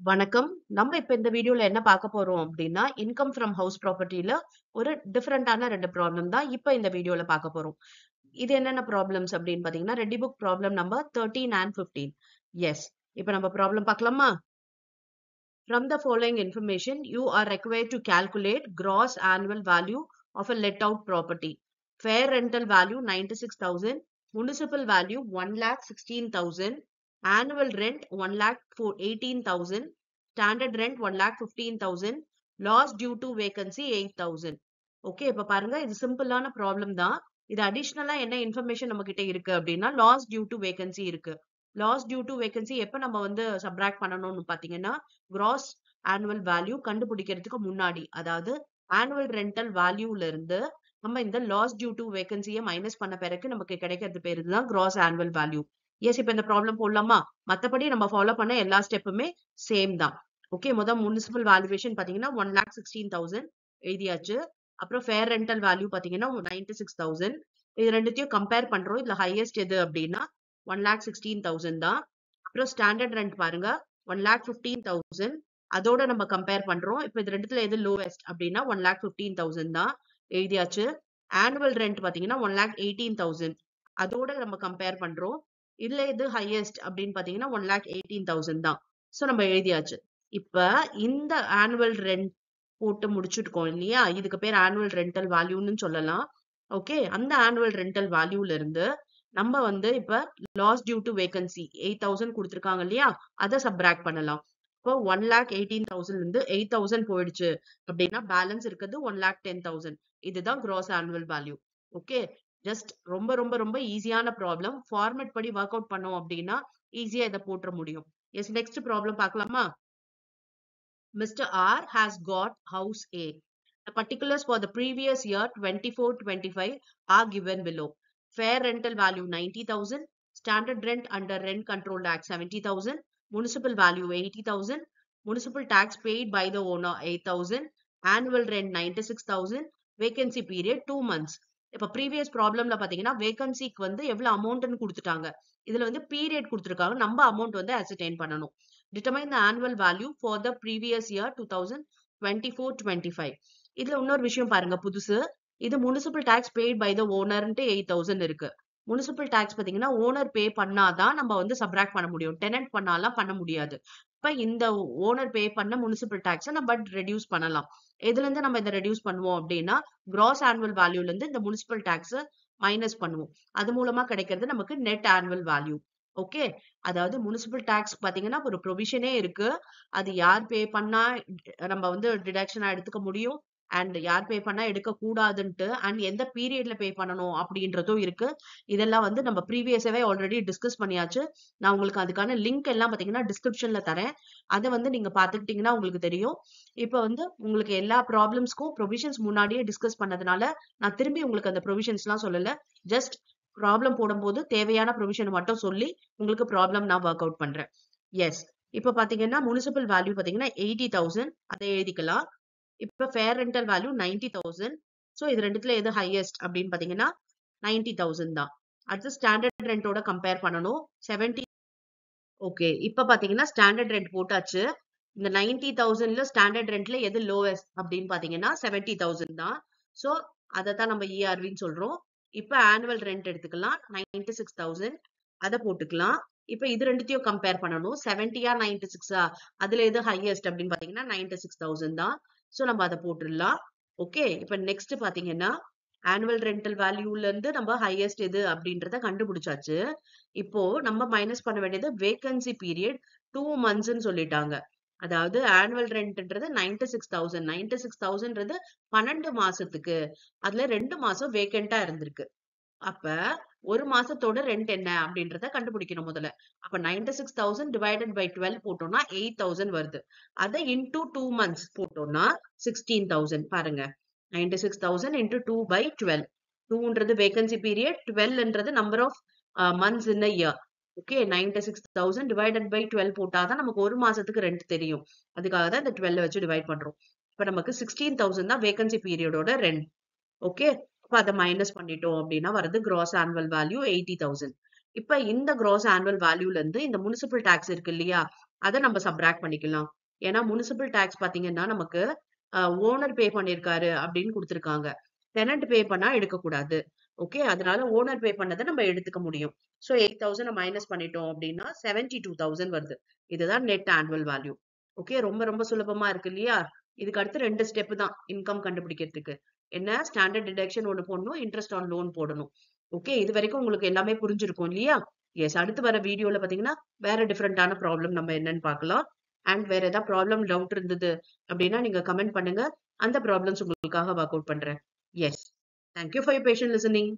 வணக்கம். நம்ம இப்ப இந்த வீடியோல என்ன பார்க்க போறோம் அப்படின்னா, இன்கம் ஃப்ரம் ஹவுஸ் ப்ராப்பர்ட்டில ஒரு டிஃபரண்டான 2 ப்ராப்ளம் தான் இப்ப இந்த வீடியோல பார்க்க போறோம். இது என்னென்ன ப்ராப்ளம்ஸ் அப்படின்னு பார்த்தீங்கன்னா, ரெட்டி book problem number 13 and 15. Yes. இப்ப நம்ம ப்ராப்ளம் பார்க்கலாமா? From the following information, you are required to calculate gross annual value of a let out property. Fair rental value 96,000, municipal value 1,16,000, annual rent 1,18,000, standard rent 1,15,000, loss due to vacancy 8,000. Okay, இப்ப பாருங்க, இது சிம்பிளான problem தான். இது அடிஷனலா என்ன information நம்ம கிட்ட இருக்கு அப்படின்னா, லாஸ் டியூ டு வேகன்சி இருக்கு. லாஸ் டியூ டு வேகன்சி எப்ப நம்ம வந்து சப்ராக்ட் பண்ணணும்னு பாத்தீங்கன்னா, கிராஸ் ஆனுவல் வேல்யூ கண்டுபிடிக்கிறதுக்கு முன்னாடி, அதாவது ஆனுவல் ரெண்டல் வேல்யூல இருந்து நம்ம இந்த லாஸ் டியூ டு வேகன்சியை மைனஸ் பண்ண பிறகு நமக்கு கிடைக்கிறது பேரு தான் கிராஸ் ஆனுவல் வேல்யூ. எஸ், இப்ப இந்த ப்ராப்ளம் போடலாமா? மத்தபடி நம்ம ஃபாலோ பண்ண எல்லா ஸ்டெப்புமே சேம் தான். ஓகே, முதல் முனிசிபல் வேல்யூவேஷன் பாத்தீங்கன்னா 1,16,000 எழுதியாச்சு. அப்புறம் ஃபேர் ரெண்டல் வேல்யூ பாத்தீங்கன்னா 96,000. இது ரெண்டுத்தையும் கம்பேர் பண்றோம். இதுல ஹையஸ்ட் எது அப்படின்னா 1,16,000 தான். அப்புறம் ஸ்டாண்டர்ட் ரெண்ட் பாருங்க 1,15,000. அதோட நம்ம கம்பேர் பண்றோம். இப்ப இது ரெண்டுத்துல எது லோவெஸ்ட் அப்படின்னா 1,15,000 தான் எழுதியாச்சு. ஆனுவல் ரெண்ட் பாத்தீங்கன்னா 1,18,000. அதோட நம்ம கம்பேர் பண்றோம். இதுல எது ஹையஸ்ட் அப்படின்னு பாத்தீங்கன்னா 1,18,000 தான். சோ நம்ம எழுதியாச்சு. இப்ப இந்த ஆனுவல் ரெண்ட் போட்டு முடிச்சுட்டுக்கோம் இல்லையா? இதுக்கு பேர் ஆனுவல் ரெண்டல் வேல்யூன்னு சொல்லலாம். ஓகே, அந்த ஆனுவல் ரெண்டல் வேல்யூல இருந்து நம்ம வந்து இப்ப லாஸ் டியூ டு வேகன்சி 8,000 கொடுத்திருக்காங்க இல்லையா? அதை சப்ராக்ட் பண்ணலாம். இப்போ 1,18,000 இருந்து 8,000 போயிடுச்சு அப்படின்னா பேலன்ஸ் இருக்கிறது 1,10,000. இதுதான் cross annual value. Okay, just ரொம்ப ரொம்ப ரொம்ப ஈஸியான ப்ராப்ளம். ஃபார்மேட் படி ஒர்க் அவுட் பண்ணோம் அப்படின்னா ஈஸியா இதை போட்டுற முடியும். எஸ், நெக்ஸ்ட் ப்ராப்ளம் பார்க்கலாமா? Mr. R has got house A. The particulars for the previous year 24-25 are given below. Fair rental value 90,000, standard rent under Rent Control Act 70,000, municipal value 80,000, municipal tax paid by the owner 8,000, annual rent 96,000, vacancy period 2 months. இப்ப previous ப்ராப்ளம்ல பாத்தீங்கன்னா வேகன்சிக்கு வந்து எவ்வளவு அமௌண்ட்னு கொடுத்துட்டாங்க. இதுல வந்து period கொடுத்துருக்காங்க. நம்ம amount வந்து அசர்டைன் பண்ணணும். Determine the annual value for the previous year 2024-25. இதுல இன்னொரு விஷயம் பாருங்க புதுசு. இது municipal tax paid by the owner 8,000 இருக்கு. முனிசிபல் டாக்ஸ் பாத்தீங்கன்னா ஓனர் பே பண்ணாதான் நம்ம வந்து சப்ராக்ட் பண்ண முடியும். டெனன்ட் பண்ணாலாம் பண்ண முடியாது. இப்ப இந்த ஓனர் பே பண்ண முனிசிபல் டாக்ஸை நம்ம ரெடியூஸ் பண்ணலாம். எதுல இருந்து நம்ம இதை ரெடியூஸ் பண்ணுவோம் அப்படின்னா கிராஸ் ஆனுவல் வேல்யூல இருந்து இந்த முனிசிபல் டாக்ஸ் மைனஸ் பண்ணுவோம். அது மூலமா கிடைக்கிறது நமக்கு நெட் ஆனுவல் வேல்யூ. ஓகே, அதாவது முனிசிபல் டாக்ஸ் பாத்தீங்கன்னா ஒரு ப்ரொவிஷனே இருக்கு. அது யார் பே பண்ணா நம்ம வந்து டிடக்ஷனா எடுத்துக்க முடியும், அண்ட் யார் பே பண்ணா எடுக்க கூடாதுன்ட்டு, அண்ட் எந்த பீரியட்ல பே பண்ணணும் அப்படின்றதும் இருக்கு. இதெல்லாம் வந்து நம்ம ப்ரீவியஸாவே ஆல்ரெடி டிஸ்கஸ் பண்ணியாச்சு. நான் உங்களுக்கு அதுக்கான லிங்க் எல்லாம் பாத்தீங்கன்னா டிஸ்கிரிப்ஷன்ல தரேன். அதை வந்து நீங்க பாத்துக்கிட்டீங்கன்னா உங்களுக்கு தெரியும். இப்ப வந்து உங்களுக்கு எல்லா ப்ராப்ளம்ஸ்க்கும் ப்ரொவிஷன்ஸ் முன்னாடியே டிஸ்கஸ் பண்ணதுனால நான் திரும்பி உங்களுக்கு அந்த ப்ரொவிஷன்ஸ் எல்லாம் சொல்லல. ஜஸ்ட் ப்ராப்ளம் போடும்போது தேவையான ப்ரொவிஷன் மட்டும் சொல்லி உங்களுக்கு ப்ராப்ளம் நான் ஒர்க் அவுட் பண்றேன். எஸ், இப்ப பாத்தீங்கன்னா முனிசிபல் வேல்யூ பாத்தீங்கன்னா 80,000 அதை எழுதிக்கலாம். இப்ப ஃபேர் ரெண்டல் வேல்யூ 90,000. சோ இது ரெண்டுத்துல எது ஹையஸ்ட் அப்படின்னு பாத்தீங்கன்னா 90,000 தான். அடுத்து ஸ்டாண்டர்ட் ரெண்டோட கம்பேர் பண்ணணும் 70. ஓகே, இப்ப பாத்தீங்கன்னா ஸ்டாண்டர்ட் ரெண்ட் போட்டாச்சு. இந்த 90,000ல ஸ்டாண்டர்ட் ரெண்ட்ல எது லோவஸ்ட் அப்படின்னு பாத்தீங்கன்னா 70,000 தான். சோ அதை தான் நம்ம ERVன்னு சொல்றோம். இப்ப ஆனுவல் ரெண்ட் எடுத்துக்கலாம் 96,000. அதை போட்டுக்கலாம். இப்ப இது ரெண்டுத்தையும் கம்பேர் பண்ணணும். 70-ஆ 96-ஆ? அதுல எது ஹையஸ்ட் அப்படின்னு பாத்தீங்கன்னா 96,000 தான். சோ நம்ம அதை போட்டுடலாம். ஓகே, இப்ப நெக்ஸ்ட் பாத்தீங்கன்னா ஆனுவல் ரெண்டல் வேல்யூல இருந்து நம்ம ஹையஸ்ட் எது அப்படின்றத கண்டுபிடிச்சாச்சு. இப்போ நம்ம மைனஸ் பண்ண வேண்டியது வேகன்சி பீரியட் 2 months சொல்லிட்டாங்க. அதாவது ஆனுவல் ரெண்ட்ன்றது 96,000. 96,000ன்றது 12 மாசத்துக்கு. அதுல 2 மாசம் வேகண்டா இருந்திருக்கு. அப்ப ஒரு மாசத்தோட ரெண்ட் என்ன அப்படின்றத கண்டுபிடிக்கணும் முதல்ல. அப்ப 96,000 divided by 12 போட்டோம்னா 8,000 வருது. அதை into 2 months போட்டோம்னா 16,000. பாருங்க, 96,000 into 2 by 12. 2ன்றது வேகன்சி பீரியட், 12ன்றது number of months in a year. Okay, 96,000 divided by 12 போட்டாதான் நமக்கு ஒரு மாசத்துக்கு ரெண்ட் தெரியும். அதுக்காக தான் இந்த 12 வச்சு டிவைட் பண்றோம். இப்ப நமக்கு 16,000 தான் வேகன்சி பீரியடோட ரெண்ட். ஓகே, அப்ப அதை மைனஸ் பண்ணிட்டோம் அப்படின்னா வருது கிராஸ் ஆனுவல் வேல்யூ 80,000. இப்ப இந்த கிராஸ் ஆனுவல் வேல்யூல இருந்து இந்த முனிசிபல் டாக்ஸ் இருக்கு இல்லையா, அதை நம்ம சப்ராக்ட் பண்ணிக்கலாம். ஏன்னா முனிசிபல் டாக்ஸ் பாத்தீங்கன்னா நமக்கு ஓனர் பே பண்ணிருக்காரு அப்படின்னு கொடுத்திருக்காங்க. டெனன்ட் பே பண்ணா எடுக்கக்கூடாது. ஓகே, அதனால ஓனர் பே பண்ணதை நம்ம எடுத்துக்க முடியும். ஸோ 8,000 மைனஸ் பண்ணிட்டோம் அப்படின்னா 72,000 வருது. இதுதான் நெட் ஆனுவல் வேல்யூ. ஓகே, ரொம்ப ரொம்ப சுலபமா இருக்கு இல்லையா? இதுக்கு அடுத்து 2 ஸ்டெப் தான் இன்கம் கண்டுபிடிக்கிறதுக்கு. என்ன ஸ்டாண்டர்ட் டிடக்ஷன் ஒண்ணு போடணும், இன்ட்ரெஸ்ட் ஆன் லோன் போடணும். ஓகே, இது வரைக்கும் உங்களுக்கு எல்லாமே புரிஞ்சிருக்கும் இல்லையா? எஸ், அடுத்து வர வீடியோல பாத்தீங்கன்னா வேற டிஃபரெண்டான ப்ராப்ளம் நம்ம என்னன்னு பார்க்கலாம். அண்ட் வேற ஏதாவது ப்ராப்ளம் டவுட் இருந்தது அப்படின்னா நீங்க கமெண்ட் பண்ணுங்க. அந்த ப்ராப்ளம்ஸ் உங்களுக்காக ஒர்க் அவுட் பண்றேன். Yes, thank you for your patient listening.